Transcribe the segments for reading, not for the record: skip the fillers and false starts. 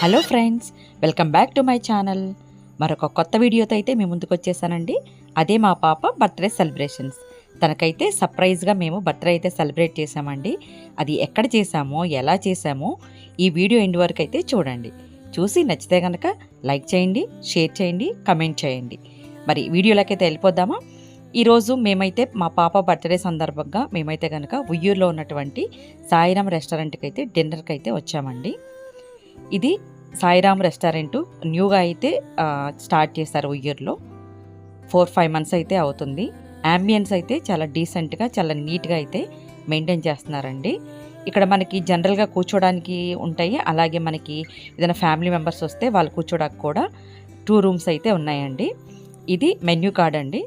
Hello friends, welcome back to my channel. మరొక కొత్త వీడియోతో అయితే మేము ముందుకు వచ్చేసానండి. అదే మా పాప బర్త్డే సెలబ్రేషన్స్. తనకైతే సర్ప్రైజ్గా మేము బర్త్డే అయితే సెలబ్రేట్ చేసామండి. అది ఎక్కడ చేసామో, ఎలా చేసామో ఈ వీడియో ఎండ్ వరకు అయితే చూడండి. చూసి నచ్చితే కనుక లైక్ చేయండి, షేర్ చేయండి, కమెంట్ చేయండి. మరి వీడియోలోకైతే వెళ్ళిపోద్దామా? ఈరోజు మేమైతే మా పాప బర్త్డే సందర్భంగా మేమైతే కనుక ఉయ్యూరులో ఉన్నటువంటి సాయిరామ్ రెస్టారెంట్కి అయితే డిన్నర్కి అయితే వచ్చామండి. ఇది సాయిరామ్ రెస్టారెంటు న్యూగా అయితే స్టార్ట్ చేశారు ఉయ్యూరులో. 4-5 మంత్స్ అయితే అవుతుంది. యాంబియన్స్ అయితే చాలా డీసెంట్గా, చాలా నీట్గా అయితే మెయింటైన్ చేస్తున్నారండి. ఇక్కడ మనకి జనరల్గా కూర్చోడానికి ఉంటాయి. అలాగే మనకి ఏదైనా ఫ్యామిలీ మెంబర్స్ వస్తే వాళ్ళు కూర్చోడానికి కూడా 2 రూమ్స్ అయితే ఉన్నాయండి. ఇది మెన్యూ కార్డ్ అండి.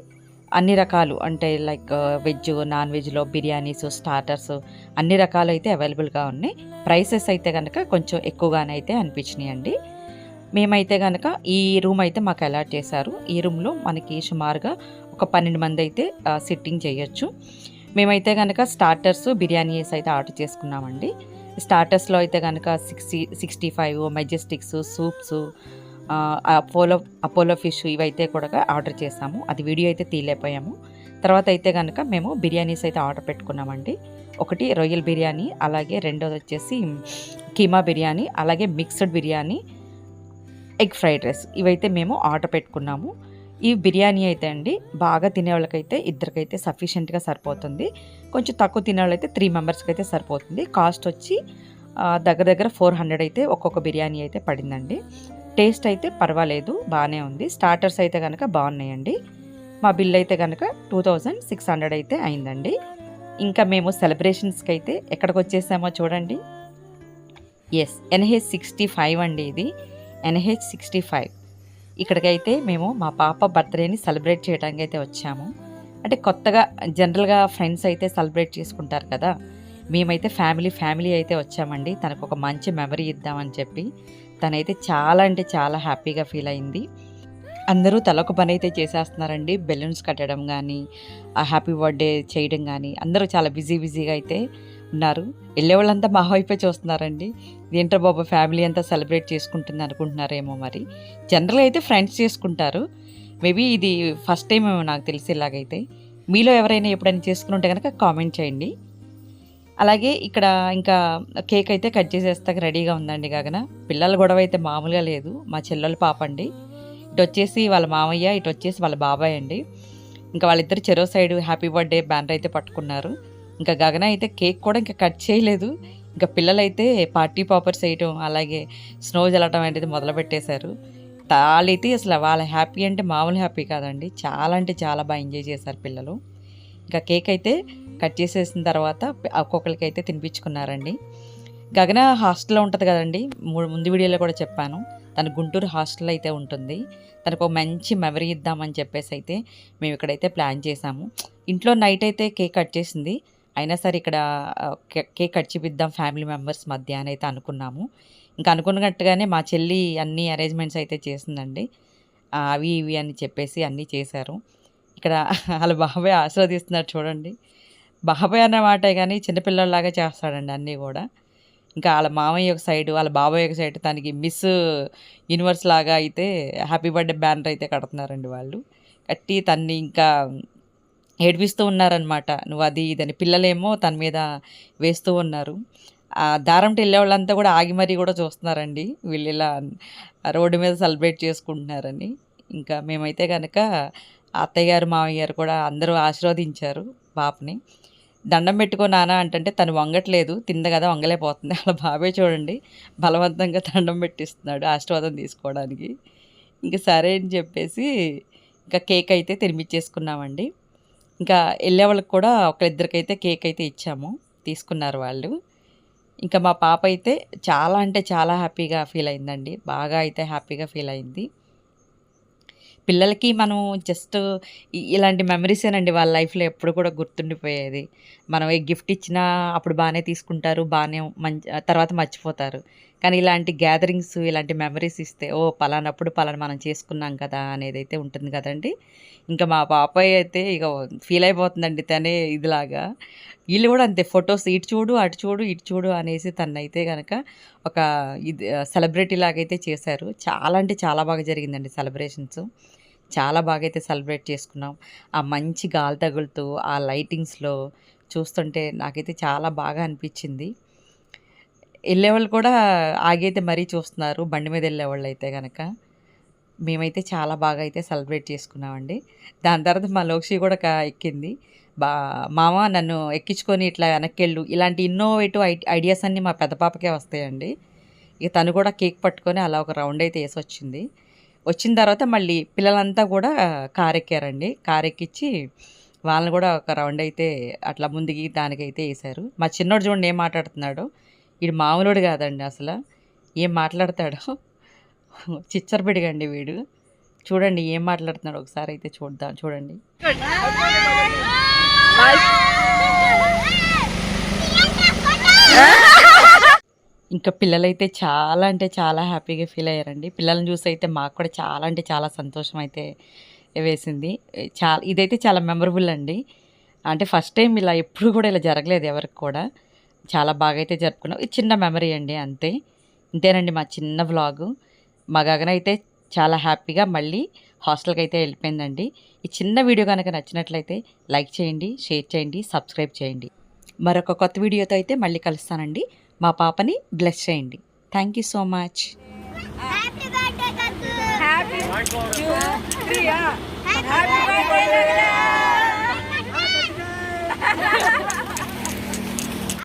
అన్ని రకాలు అంటే లైక్ వెజ్, నాన్ వెజ్లో బిర్యానీస్, స్టార్టర్స్ అన్ని రకాలు అయితే అవైలబుల్గా ఉన్నాయి. ప్రైసెస్ అయితే కనుక కొంచెం ఎక్కువగానే అయితే అనిపించినాయి అండి. మేమైతే కనుక ఈ రూమ్ అయితే మాకు అలాట్ చేశారు. ఈ రూమ్లో మనకి సుమారుగా ఒక 12 మంది అయితే సిట్టింగ్ చేయొచ్చు. మేమైతే కనుక స్టార్టర్స్, బిర్యానీస్ అయితే ఆర్డర్ చేసుకున్నామండి. స్టార్టర్స్లో అయితే కనుక 65 మెజెస్టిక్స్, సూప్స్, అపోలో ఫిష్ ఇవైతే కూడా ఆర్డర్ చేసాము. అది వీడియో అయితే తీయలేకపోయాము. తర్వాత అయితే కనుక మేము బిర్యానీస్ అయితే ఆర్డర్ పెట్టుకున్నామండి. ఒకటి రొయ్యల్ బిర్యానీ, అలాగే రెండోది వచ్చేసి కీమా బిర్యానీ, అలాగే mixed biryani, egg fried rice ఇవైతే మేము ఆర్డర్ పెట్టుకున్నాము. ఈ బిర్యానీ అయితే అండి బాగా తినేవాళ్ళకైతే ఇద్దరికైతే సఫిషియెంట్గా సరిపోతుంది. కొంచెం తక్కువ తినేవాళ్ళైతే 3 మెంబర్స్కి అయితే సరిపోతుంది. కాస్ట్ వచ్చి దగ్గర 400 అయితే ఒక్కొక్క బిర్యానీ అయితే పడిందండి. టేస్ట్ అయితే పర్వాలేదు, బాగానే ఉంది. స్టార్టర్స్ అయితే కనుక బాగున్నాయండి. మా బిల్ అయితే కనుక 2600 అయితే అయిందండి. ఇంకా మేము సెలబ్రేషన్స్కి అయితే ఎక్కడికి వచ్చేసామో చూడండి. NH65 అండి. ఇది NH65. ఇక్కడికైతే మేము మా పాప బర్త్డేని సెలబ్రేట్ చేయడానికి అయితే వచ్చాము. అంటే కొత్తగా జనరల్గా ఫ్రెండ్స్ అయితే సెలబ్రేట్ చేసుకుంటారు కదా, మేమైతే ఫ్యామిలీ అయితే వచ్చామండి. తనకు ఒక మంచి మెమరీ ఇద్దామని చెప్పి తనైతే చాలా అంటే చాలా హ్యాపీగా ఫీల్ అయింది. అందరూ తలొక పని అయితే చేసేస్తున్నారండి. బెలూన్స్ కట్టడం కానీ, హ్యాపీ బర్త్డే చేయడం కానీ అందరూ చాలా బిజీగా అయితే ఉన్నారు. వెళ్ళే వాళ్ళంతా మా వైపే చూస్తున్నారండి. ఏంటో బాబా ఫ్యామిలీ అంతా సెలబ్రేట్ చేసుకుంటుంది అనుకుంటున్నారేమో. మరి జనరల్గా అయితే ఫ్రెండ్స్ చేసుకుంటారు. మేబీ ఇది ఫస్ట్ టైం నాకు తెలిసి ఇలాగైతే. మీలో ఎవరైనా ఎప్పుడైనా చేసుకుని ఉంటే కనుక కామెంట్ చేయండి. అలాగే ఇక్కడ ఇంకా కేక్ అయితే కట్ చేసేస్తాక రెడీగా ఉందండి. గగన పిల్లల గొడవ అయితే మామూలుగా లేదు. మా చెల్లెల పాప అండి. ఇటు వచ్చేసి వాళ్ళ మామయ్య, ఇటు వచ్చేసి వాళ్ళ బాబాయ్ అండి. ఇంకా వాళ్ళిద్దరు చెరో సైడ్ హ్యాపీ బర్త్డే బ్యానర్ అయితే పట్టుకున్నారు. ఇంకా గగన అయితే కేక్ కూడా ఇంకా కట్ చేయలేదు. ఇంకా పిల్లలైతే పార్టీ పాపర్స్ వేయటం, అలాగే స్నో జల్లటం అనేది మొదలు పెట్టేశారు. వాళ్ళైతే అసలు వాళ్ళ హ్యాపీ అంటే మామూలు హ్యాపీ కాదండి. చాలా అంటే చాలా బాగా ఎంజాయ్ చేశారు పిల్లలు. ఇంకా కేక్ అయితే కట్ చేసేసిన తర్వాత ఒక్కొక్కరికి అయితే తినిపించుకున్నారండి. గగన హాస్టల్లో ఉంటుంది కదండి, ముందు వీడియోలో కూడా చెప్పాను. తను గుంటూరు హాస్టల్లో అయితే ఉంటుంది. తనకు ఒక మంచి మెమరీ ఇద్దామని చెప్పేసి అయితే మేము ఇక్కడైతే ప్లాన్ చేసాము. ఇంట్లో నైట్ అయితే కేక్ కట్ చేసింది. అయినా సరే ఇక్కడ కేక్ కట్ చేపిద్దాం ఫ్యామిలీ మెంబర్స్ మధ్య అని అయితే అనుకున్నాము. ఇంకా అనుకున్నట్టుగానే మా చెల్లి అన్ని అరేంజ్మెంట్స్ అయితే చేసిందండి. అవి ఇవి అని చెప్పేసి అన్నీ చేశారు. ఇక్కడ వాళ్ళ బాబాయ్ ఆస్వాదిస్తున్నారు చూడండి. బాబాయ్ అన్న మాటే కానీ చిన్నపిల్లలాగా చేస్తాడండి అన్నీ కూడా. ఇంకా వాళ్ళ మామయ్య ఒక సైడు, వాళ్ళ బాబాయ్ ఒక సైడు, తనకి మిస్ యూనివర్స్ లాగా అయితే హ్యాపీ బర్త్డే బ్యానర్ అయితే కడుతున్నారండి వాళ్ళు. కట్టి తన్ని ఇంకా ఏడిపిస్తూ ఉన్నారనమాట. నువ్వు అది ఇదని. పిల్లలేమో తన మీద వేస్తూ ఉన్నారు. దారంటి వెళ్ళే వాళ్ళంతా కూడా ఆగి మరీ కూడా చూస్తున్నారండి, వీళ్ళు ఇలా రోడ్డు మీద సెలబ్రేట్ చేసుకుంటున్నారని. ఇంకా మేమైతే కనుక అత్తయ్య గారు, మామయ్య గారు కూడా అందరూ ఆశీర్వదించారు పాపని. దండం పెట్టుకో నాన్న అంటే తను వంగట్లేదు, తింద కదా వంగలేకపోతుంది. అలా బాబాయ్ చూడండి బలవంతంగా దండం పెట్టిస్తున్నాడు ఆశీర్వాదం తీసుకోవడానికి. ఇంకా సరే అని చెప్పేసి ఇంకా కేక్ అయితే తినిపించేసుకున్నామండి. ఇంకా వెళ్ళే వాళ్ళకి కూడా ఒకరిద్దరికైతే కేక్ అయితే ఇచ్చాము, తీసుకున్నారు వాళ్ళు. ఇంకా మా పాప అయితే చాలా అంటే చాలా హ్యాపీగా ఫీల్ అయిందండి. బాగా అయితే హ్యాపీగా ఫీల్ అయింది. పిల్లలకి మనం జస్ట్ ఇలాంటి మెమరీసేనండి వాళ్ళ లైఫ్లో ఎప్పుడు కూడా గుర్తుండిపోయేది. మనం ఏ గిఫ్ట్ ఇచ్చినా అప్పుడు బాగానే తీసుకుంటారు, బాగానే తర్వాత మర్చిపోతారు. కానీ ఇలాంటి గ్యాదరింగ్స్, ఇలాంటి మెమరీస్ ఇస్తే ఓ పలానప్పుడు పలానా మనం చేసుకున్నాం కదా అనేదైతే ఉంటుంది కదండి. ఇంకా మా పాపాయి అయితే ఇక ఫీల్ అయిపోతుందండి తనే ఇదిలాగా. వీళ్ళు కూడా అంతే ఫొటోస్ ఇటు చూడు, అటు చూడు, ఇటు చూడు అనేసి తనైతే గనక ఒక ఇది సెలబ్రిటీ లాగైతే చేశారు. చాలా అంటే చాలా బాగా జరిగిందండి సెలబ్రేషన్స్. చాలా బాగా అయితే సెలబ్రేట్ చేసుకున్నాం. ఆ మంచి గాలి తగులుతూ, ఆ లైటింగ్స్‌లో చూస్తుంటే నాకైతే చాలా బాగా అనిపించింది. ఎళ్ళేవాళ్ళు కూడా ఆగైతే మరీ చూస్తున్నారు. బండి మీద ఎళ్ళేవాళ్ళైతే గనక. మేమైతే చాలా బాగా అయితే సెలబ్రేట్ చేసుకున్నామండి. దాని తర్వాత మా లోక్షి కూడా ఎక్కింది. బా మామ నన్ను ఎక్కించుకొని ఇట్లా వెనక్కెళ్ళు. ఇలాంటి ఇన్నోవేటివ్ ఐడియాస్ అన్నీ మా పెద్ద పాపకే వస్తాయండి. ఇక తను కూడా కేక్ పట్టుకొని అలా ఒక రౌండ్ అయితే యేసొచ్చింది. వచ్చిన తర్వాత మళ్ళీ పిల్లలంతా కూడా కారెక్కారండి. కారెక్కిచ్చి వాళ్ళని కూడా ఒక రౌండ్ అయితే అట్లా ముందుకి దానికైతే యేశారు. మా చిన్నోడు చూడండి ఏం మాట్లాడుతున్నాడో. ఈడు మామూలోడు కాదండి అసల. ఏం మాట్లాడతాడో. చిచ్చరపిడుగండి వీడు. చూడండి ఏం మాట్లాడుతున్నాడో ఒకసారి అయితే చూద్దాం చూడండి. ఇంకా పిల్లలైతే చాలా అంటే చాలా హ్యాపీగా ఫీల్ అయ్యారండి. పిల్లల్ని చూసి అయితే మాకు కూడా చాలా అంటే చాలా సంతోషం అయితే వేసింది. ఇదైతే చాలా మెమరబుల్ అండి. అంటే ఫస్ట్ టైం ఇలా ఎప్పుడు కూడా ఇలా జరగలేదు ఎవరికి కూడా. చాలా బాగా అయితే జరుపుకున్నాం. ఇది చిన్న మెమరీ అండి అంతే. ఇంతేనండి మా చిన్న వ్లాగు. మా గగన అయితే చాలా హ్యాపీగా మళ్ళీ హాస్టల్‌కి అయితే వెళ్ళిపోయిందండి. ఈ చిన్న వీడియో కనుక నచ్చినట్లయితే లైక్ చేయండి, షేర్ చేయండి, సబ్స్క్రైబ్ చేయండి. మరొక కొత్త వీడియోతో అయితే మళ్ళీ కలుస్తానండి. మా పాపని బ్లెస్ చేయండి. Thank you so much. Happy birthday కత్తు. Happy 2 3 happy birthday